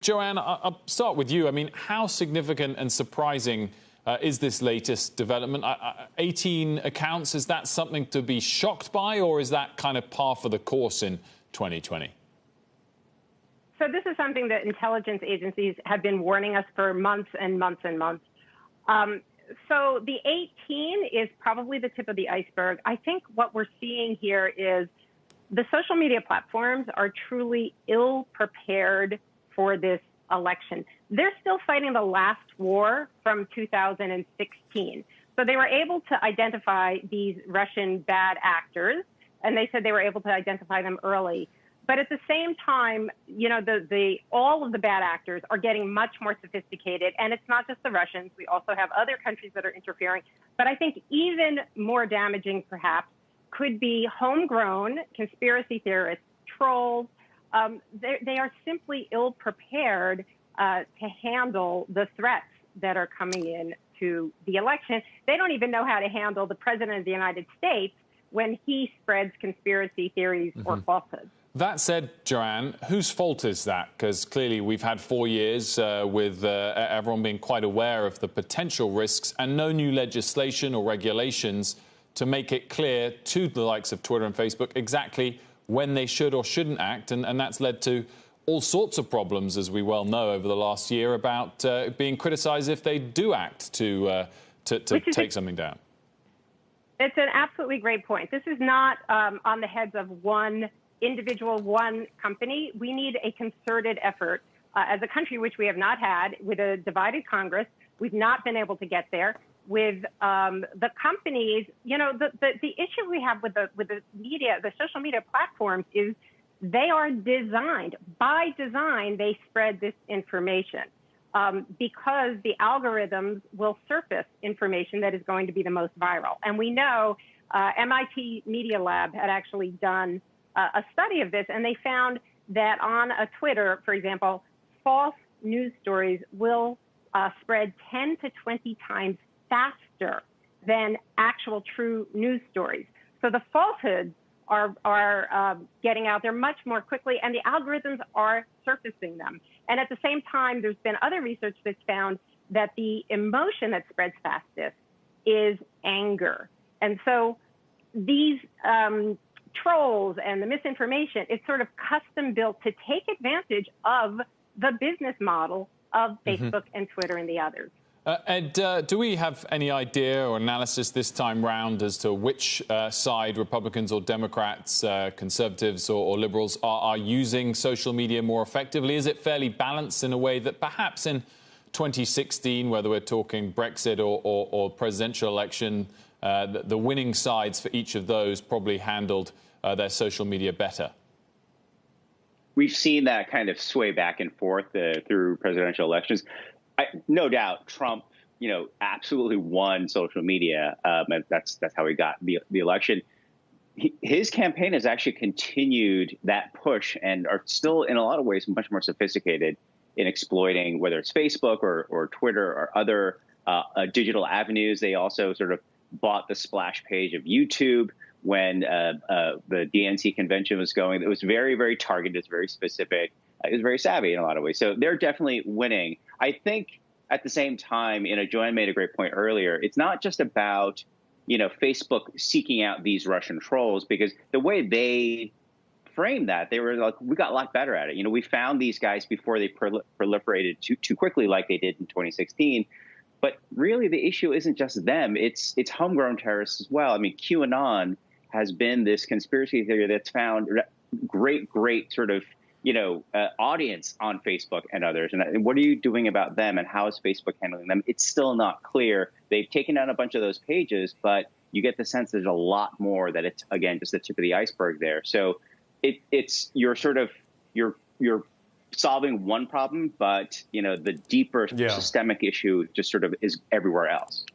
Joanne, I'll start with you. I mean, how significant and surprising is this latest development? 18 accounts, is that something to be shocked by, or is that kind of par for the course in 2020? So this is something that intelligence agencies have been warning us for months and months and months. So the 18 is probably the tip of the iceberg. I think what we're seeing here is the social media platforms are truly ill-prepared for this election. They're still fighting the last war from 2016. So they were able to identify these Russian bad actors, and they said they were able to identify them early. But at the same time, you know, all of the bad actors are getting much more sophisticated. And it's not just the Russians. We also have other countries that are interfering. But I think even more damaging, perhaps, could be homegrown conspiracy theorists, trolls. They are simply ill-prepared to handle the threats that are coming in to the election. They don't even know how to handle the president of the United States when he spreads conspiracy theories or falsehoods. That said, Joanne, whose fault is that? Because clearly we've had 4 years with everyone being quite aware of the potential risks and no new legislation or regulations to make it clear to the likes of Twitter and Facebook exactly when they should or shouldn't act. And that's led to all sorts of problems, as we well know, over the last year about being criticized if they do act to take something down. It's an absolutely great point. This is not on the heads of one individual, one company. We need a concerted effort as a country, which we have not had, with a divided Congress. We've not been able to get there. With the companies, you know, the issue we have with the media, the social media platforms, is they are designed, by design, they spread this information because the algorithms will surface information that is going to be the most viral. And we know MIT Media Lab had actually done a study of this, and they found that on a Twitter, for example, false news stories will spread 10 to 20 times faster than actual true news stories. So the falsehoods are getting out there much more quickly, and the algorithms are surfacing them. And at the same time, there's been other research that's found that the emotion that spreads fastest is anger. And so these trolls and the misinformation is sort of custom built to take advantage of the business model of Facebook and Twitter and the others. Ed, do we have any idea or analysis this time round as to which side, Republicans or Democrats, conservatives or liberals, are using social media more effectively? Is it fairly balanced in a way that perhaps in 2016, whether we're talking Brexit or presidential election, the winning sides for each of those probably handled their social media better? We've seen that kind of sway back and forth through presidential elections. No doubt, Trump, you know, absolutely won social media. And that's how he got the election. His campaign has actually continued that push and are still, in a lot of ways, much more sophisticated in exploiting whether it's Facebook or Twitter or other digital avenues. They also sort of bought the splash page of YouTube when the DNC convention was going. It was very, very targeted. It's very specific. It was very savvy in a lot of ways. So they're definitely winning. I think at the same time, you know, Joanne made a great point earlier. It's not just about, you know, Facebook seeking out these Russian trolls, because the way they framed that, they were like, we got a lot better at it. You know, we found these guys before they proliferated too quickly like they did in 2016. But really, the issue isn't just them. It's homegrown terrorists as well. I mean, QAnon has been this conspiracy theory that's found great sort of, you know, audience on Facebook and others. And what are you doing about them, and how is Facebook handling them? It's still not clear. They've taken down a bunch of those pages, but you get the sense there's a lot more, that it's, again, just the tip of the iceberg there. So it's you're solving one problem, but, you know, the deeper systemic issue just sort of is everywhere else.